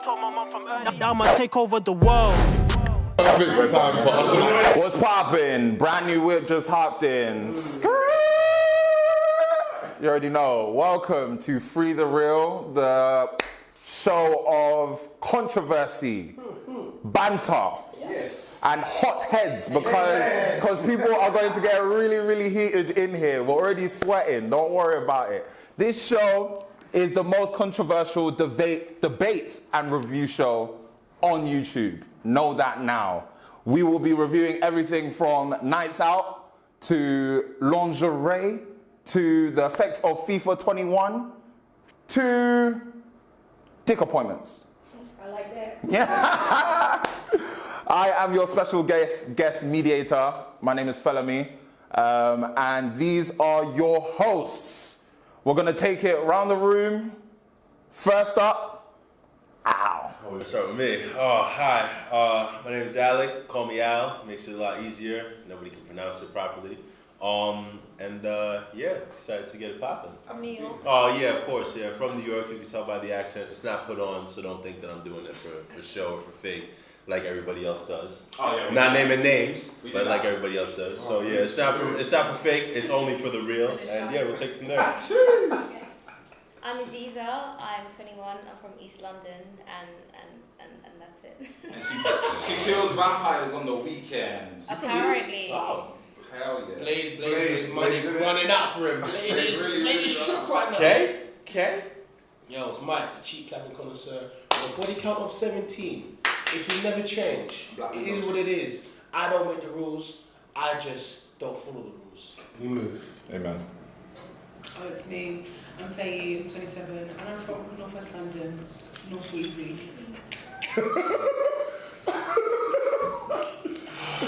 Told my mom from early, I'ma take over the world. What's poppin'? Brand new whip just hopped in. You already know. Welcome to Free the Real, the show of controversy, banter, and hot heads because people are going to get really, really heated in here. We're already sweating. Don't worry about it. This show is the most controversial debate and review show on YouTube. Know that now. We will be reviewing everything from nights out to lingerie to the effects of FIFA 21 to dick appointments. I like that. Yeah. I am your special guest mediator. My name is Felami, and these are your hosts. We're gonna take it around the room. First up, Al. We're gonna start with me. Oh, hi. My name is Alec. Call me Al. Makes it a lot easier. Nobody can pronounce it properly. Excited to get it popping. From New York. Oh yeah, of course. Yeah, from New York. You can tell by the accent. It's not put on, so don't think that I'm doing it for show or for fake, like everybody else does. Oh yeah. Not naming names, but like everybody else does. So yeah, it's not for fake. It's only for the real. And yeah, we'll take it from there. I'm Aziza. I'm 21. I'm from East London, and that's it. And she kills vampires on the weekends. Apparently. Oh, hell yeah. Blade is money running out for him. Blade is shook right now. Okay. Yo, it's Mike, the cheap clapping connoisseur. With a body count of 17. It will never change. It is what it is. I don't make the rules. I just don't follow the rules. We move. Amen. Oh, it's me. I'm Faye, I'm 27, and I'm from North West London, North Weezy.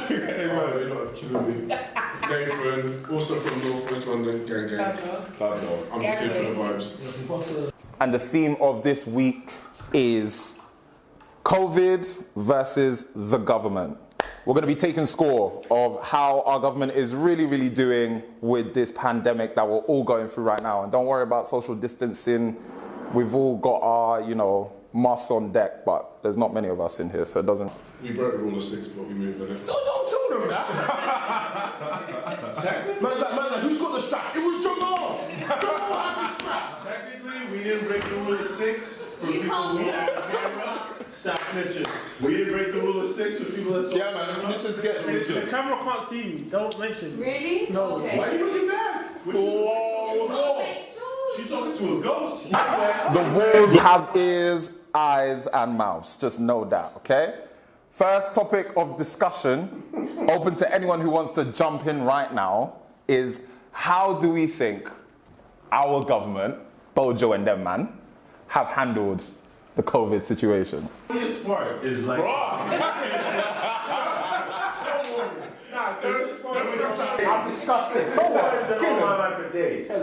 Hey man, you're not killing me. Nathan, also from North West London, gang. I'm just here for the vibes. And the theme of this week is COVID versus the government. We're going to be taking score of how our government is really, really doing with this pandemic that we're all going through right now. And don't worry about social distancing. We've all got our, masks on deck, but there's not many of us in here, so it doesn't... We broke the rule of 6, but we moved in it. Don't tell them that. Man's like, who's got the strap? It was Jamal. Jamal had the strap. Technically, we didn't break the rule of 6 for You people can't who do are on camera. Stop snitching. We didn't break the rule of 6 for people that's Yeah, man, snitches get The snitches. camera can't see me. Don't mention. Really? No. Okay. Why are you looking back? Whoa. She's talking to a ghost. The walls have ears, eyes, and mouths. Just know that, okay? First topic of discussion, open to anyone who wants to jump in right now, is how do we think our government, Bojo and them man, have handled the COVID situation? The funniest part is like... I'm disgusted.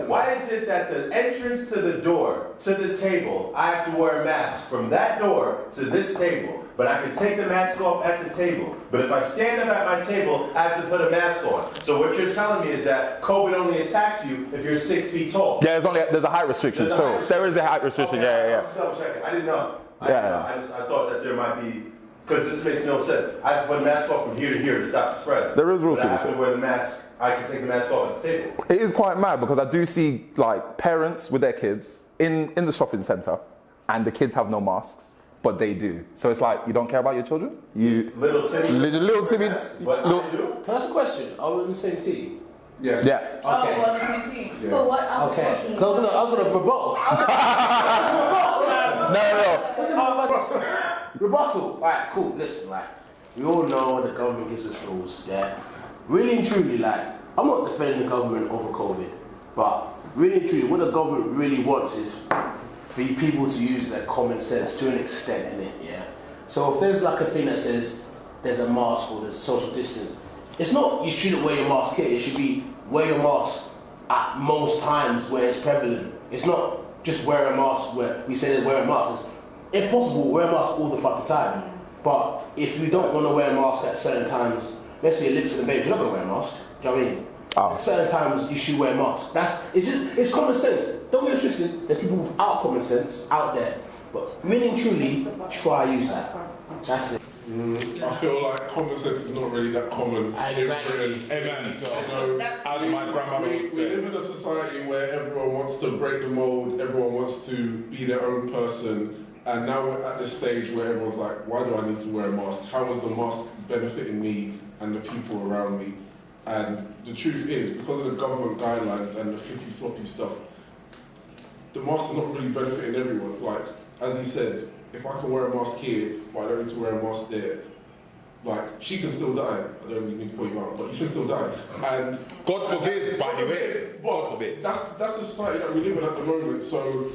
Why is it that the entrance to the door, to the table, I have to wear a mask from that door to this table, but I can take the mask off at the table. But if I stand up at my table, I have to put a mask on. So what you're telling me is that COVID only attacks you if you're 6 feet tall. There's a height restriction still. There is a height restriction, Okay, yeah. I was double checking. I didn't know. Yeah. I thought that there might be, because this makes no sense. I have to put a mask off from here to here to stop the spread. There is rules but to I have this. to wear the mask. I can take the mask off at the table. It is quite mad because I do see like parents with their kids in the shopping centre and the kids have no masks, but they do. So it's like, you don't care about your children? Little Timmy. Little Timmy. But I do. Can I ask a question? Are we in the same team? Yes. Yeah. Okay. Oh, we're on the same team. Yeah. But what other Okay. question? I was gonna rebuttal. Rebuttal. Alright, cool. Listen, we all know the government gives us rules, yeah? Really and truly, I'm not defending the government over COVID, but really and truly, what the government really wants is for you people to use their common sense to an extent in it, yeah? So if there's a thing that says there's a mask or there's a social distance, it's not you shouldn't wear your mask here, it should be wear your mask at most times where it's prevalent. It's not just wear a mask where we say wear a mask. It's, if possible, wear a mask all the fucking time. But if you don't want to wear a mask at certain times, let's say your lips and the babes, you're not going to wear a mask. Do you know what I mean? Oh. At certain times, you should wear a mask. It's common sense. Don't get it twisted. There's people without common sense out there. But really and truly, try use that. That's it. I feel like common sense is not really that common. Exactly. Amen. As my grandmother would we say. live in a society where everyone wants to break the mold, everyone wants to be their own person, and now we're at this stage where everyone's like, why do I need to wear a mask? How is the mask benefiting me and the people around me? And the truth is, because of the government guidelines and the flippy floppy stuff, the mask is not really benefiting everyone. Like, as he said, if I can wear a mask here, but I don't need to wear a mask there, like, she can still die. I don't really need to point you out, but you can still die. And God forbid, by the way. But God forbid. that's the society that we live in at the moment. So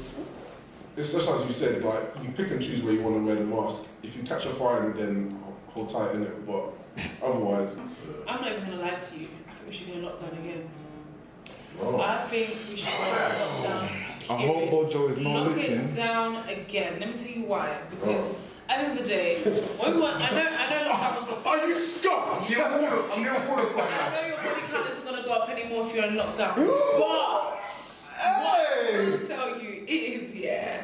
it's just as you said, like, you pick and choose where you want to wear the mask. If you catch a fine, then hold tight in it. But otherwise, I'm not even gonna lie to you. I think we should go lockdown again. oh. I think we should go into lockdown. I hope Bojo is not Lock looking. it down again. Let me tell you why. Because at the end of the day, when we I know lockdown was a Are you Scott? I know your body count isn't gonna go up anymore if you're in lockdown. But what I will tell you is,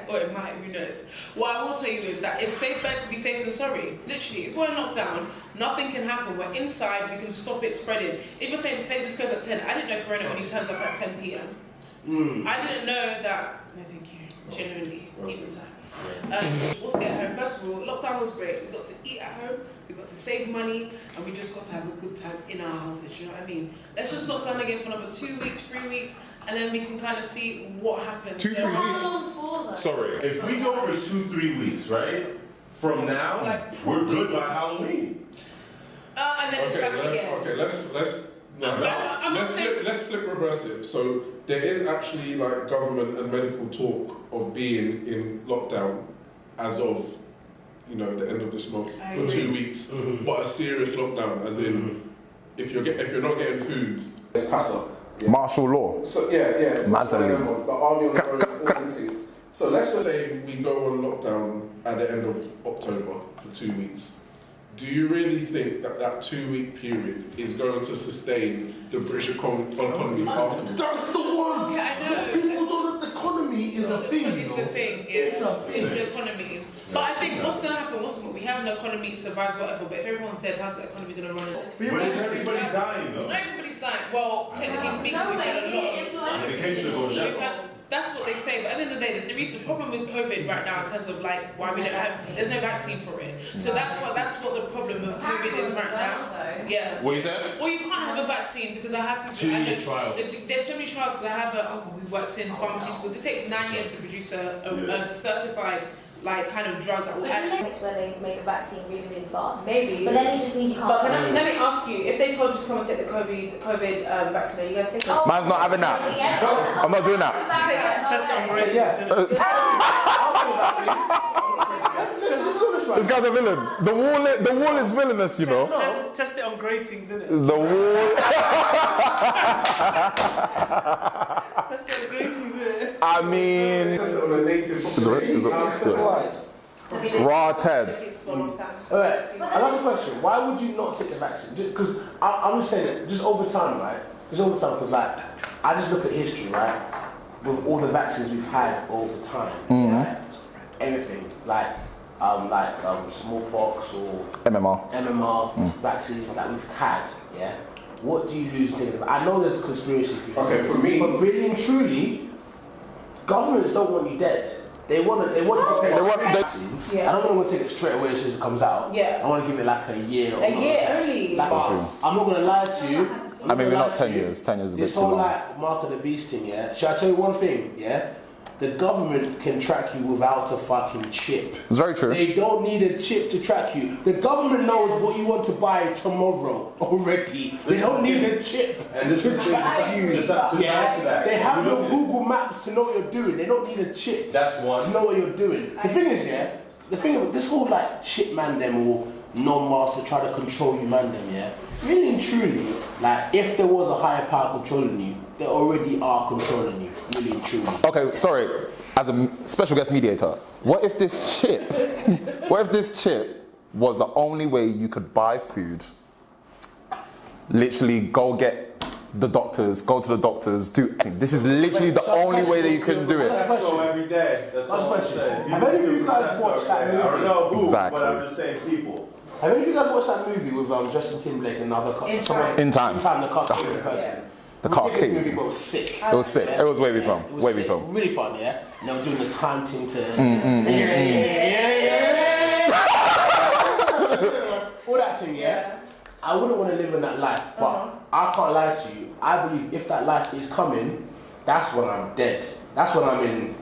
or it might, who knows. What I will tell you is that it's safer to be safe than sorry. Literally, if we're in lockdown, nothing can happen. We're inside, we can stop it spreading. If you're saying places close at 10, I didn't know Corona only turns up at 10 p.m. I didn't know that. No, thank you. Genuinely, deep in time. What's at home? First of all, lockdown was great. We got to eat at home, we got to save money, and we just got to have a good time in our houses. Do you know what I mean? Let's just lock down again for another 2 weeks, 3 weeks, and then we can kind of see what happens. 2-3 How weeks. long for though? Sorry. If we go for 2-3 weeks, right? From now, Like, we're good by Halloween. And then it's back again. Okay, I'm not saying- let's flip reverse it. So there is actually like government and medical talk of being in lockdown as of the end of this month I for agree. 2 weeks, but a serious lockdown, as in if you're not getting food. It's pass up. Martial law. So yeah. Mazali. The army on the road, all them things. So let's just Say we go on lockdown at the end of October for 2 weeks. Do you really think that 2 week period is going to sustain the British economy afterwards? That's the one. Yeah, I know. People know that the economy is a thing. It's a thing. It's a thing. It's the economy. But I think what's going to happen, we have an economy, it survives whatever, but if everyone's dead, how's the economy going to run? But is everybody dying though? Not everybody's dying. Well, technically speaking, we've had a lot. The cases are going down. That's what they say, but at the end of the day, the problem with COVID right now in terms of like why we don't have, there's no vaccine for it. So that's what the problem of COVID is right now. Yeah. What you said? Well, you can't have a vaccine because I have people. Two-year trial. There's so many trials because I have an uncle who works in pharmaceuticals. It takes 9 years to produce a certified kind of drug that will actually. It's where they make a vaccine really, really fast. Maybe. But then it just means you can't. But let me ask you, if they told you to come and take the COVID vaccine, are you guys take it? Man's not having that. I'm not doing that. Test on grades. This guy's a villain. The wall is villainous, you know. Test it on gratings, innit? The wall. Test it on gratings, innit? I mean, Just on a native raw Ted. For a long time. Alright, another question. Why would you not take the vaccine? Because I'm just saying that, just over time, right? Just over time, because like, I just look at history, right? With all the vaccines we've had over time, right? Everything, like smallpox or MMR vaccines that we've had, yeah? What do you lose taking the vaccine? I know there's a conspiracy theory. Okay, for me, But really and truly, governments don't want you dead. They want to pay for the vaccine. Yeah. I don't want to take it straight away as soon as it comes out. Yeah. I want to give it like a year. Or A year only. Like, I'm not going to lie to you. I mean, we're not 10 years. 10 years is a bit This too whole long. like Mark of the Beast thing, yeah? Shall I tell you one thing, yeah? The government can track you without a fucking chip. It's very true. They don't need a chip to track you. The government knows what you want to buy tomorrow already. They don't need a chip And this to is track you. to add to that. They have You your look at- Google Maps to know what you're doing. They don't need a chip That's one. to know what you're doing. The thing is, yeah, the thing about this whole like chip man them or non-master try to control you man them, yeah. Really and truly, like if there was a higher power controlling you, they already are controlling you. Really and truly. Okay, sorry. As a special guest mediator, what if this chip was the only way you could buy food? Literally go get the doctors, go to the doctors, do. This is literally the only way that you can do it. Protesto every day. That's all I'm saying. Have any of you guys watched that movie? I don't know who, Exactly. but I'm just saying people. Have any of you guys watched that movie with Justin Timberlake and another In someone? In Time. In Time, the cartoon person. The We did cartoon. this movie, but it was sick. It was sick. It was way before. It was Way sick. before. Really fun, yeah? And they were doing the time thing to... All that thing, yeah? I wouldn't want to live in that life, but I can't lie to you. I believe if that life is coming, that's when I'm dead. That's when I'm in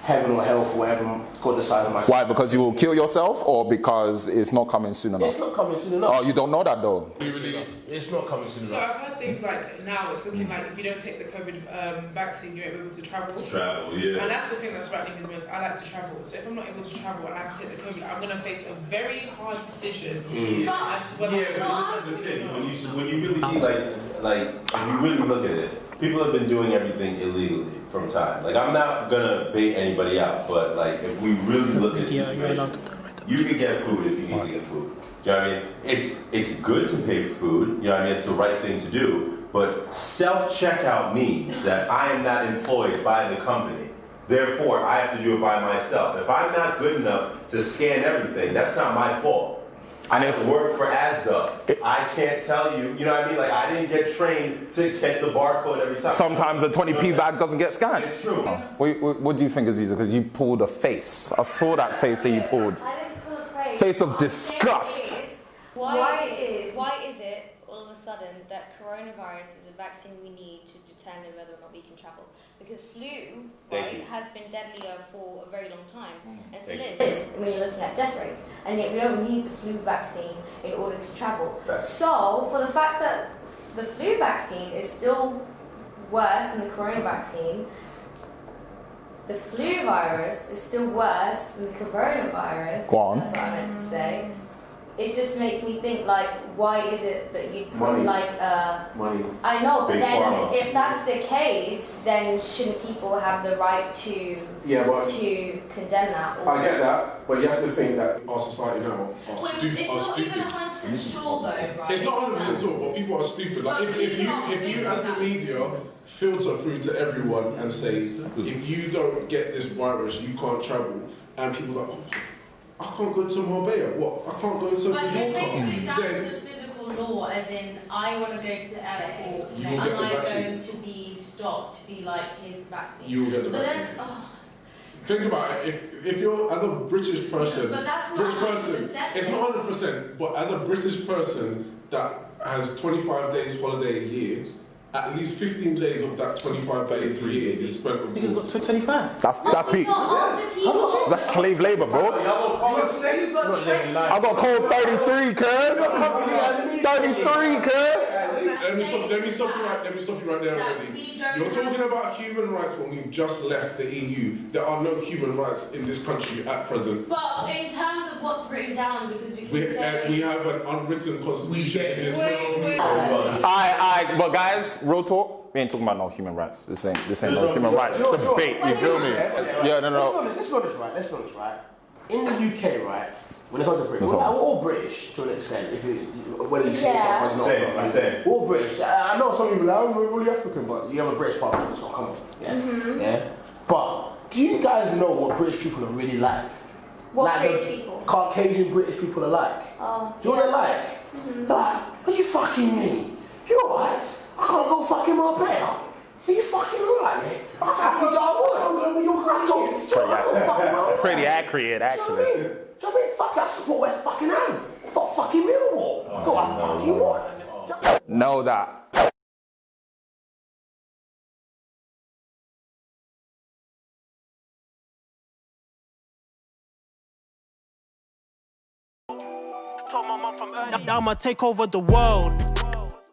heaven or hell for whatever God decides on myself. Why? Because you will kill yourself, or because it's not coming soon enough? It's not coming soon enough. Oh, you don't know that though. It's not coming soon So enough. I've heard things like now it's looking like if you don't take the COVID vaccine, you won't be able to travel. Travel, yeah. And that's the thing that's frightening me the most. I like to travel. So if I'm not able to travel and I have to take the COVID, I'm going to face a very hard decision as to whether Yeah, but this is the thing. When you really see, like, if you really look at it, people have been doing everything illegally from time. Like, I'm not gonna bait anybody out, but like, if we really look at the situation, you can get food if you need to get food. You know what I mean? It's good to pay for food. You know what I mean? It's the right thing to do. But self-checkout means that I am not employed by the company. Therefore, I have to do it by myself. If I'm not good enough to scan everything, that's not my fault. I have to work for ASDA. I can't tell you, you know what I mean? Like, I didn't get trained to get the barcode every time. Sometimes a 20p bag doesn't get scanned. It's true. What do you think, Aziza? Because you pulled a face. I saw that face that you pulled. I didn't pull a face. Face of disgust. Why is it all of a sudden that coronavirus is a vaccine we need to determine whether or not we can travel? Because flu, right, has been deadlier for a very long time and still is. When you're looking at death rates, and yet we don't need the flu vaccine in order to travel. So, for the fact that the flu vaccine is still worse than the corona vaccine, the flu virus is still worse than the coronavirus. Go on. That's what I meant to say. It just makes me think, like, why is it that you put Money. like Money. I know, but Big then pharma. if that's the case, then shouldn't people have the right to condemn that? Or I get that, but you have to think that our society now are It's stupid. not even 100% sure though, right? It's not 100% sure, but people are stupid. Like But if people you are as a media filter through to everyone and say if you don't get this virus you can't travel, and people are like, oh, I can't go to Marbella. What? I can't go to But if they put it down Then as a physical law, as in I want to go to the airport, You am will get the I vaccine. going to be stopped to be like his vaccine? you will get the But vaccine. then, Think about it. If you're as a British person, but that's not British person, 100%. it's not 100%. But as a British person that has 25 days holiday a year, at least 15 days of that 25 days a year is spent with Niggas got 25. That's Not peak. all the people. That's slave labor, bro. Y'all gonna call it sick? You got 20. I got called 33, cuz. 33, cuz. Let me stop you right there That already. we don't You're have- talking about human rights when we've just left the EU. There are no human rights in this country at present. But in terms of what's written down, because we can say... We have an unwritten constitution in this world. Alright, but guys, real talk, we ain't talking about no human rights. This ain't no human rights debate, you feel me? Yeah, no. Let's be honest, right? In the UK, right? When it comes to Britain, we're all British to an extent. Whether you say yourself as not, right? Same. We're all British. I know some people are like, we're really African, but you have a British passport, so come on. Yeah. But do you guys know what British people are really like? What like British the people? Caucasian British people are like. Oh. Do you know what they're like? They're like, are you fucking me? You alright? I can't go fucking Marbella. Are you fucking alright, mate? I fucking go, I'm gonna be your crackhead. Pretty accurate, actually. Do you know what I mean? Fuck, I support West fucking Ham. For fucking Millwall. Go on, fucking what? Know that. I'ma take over the world.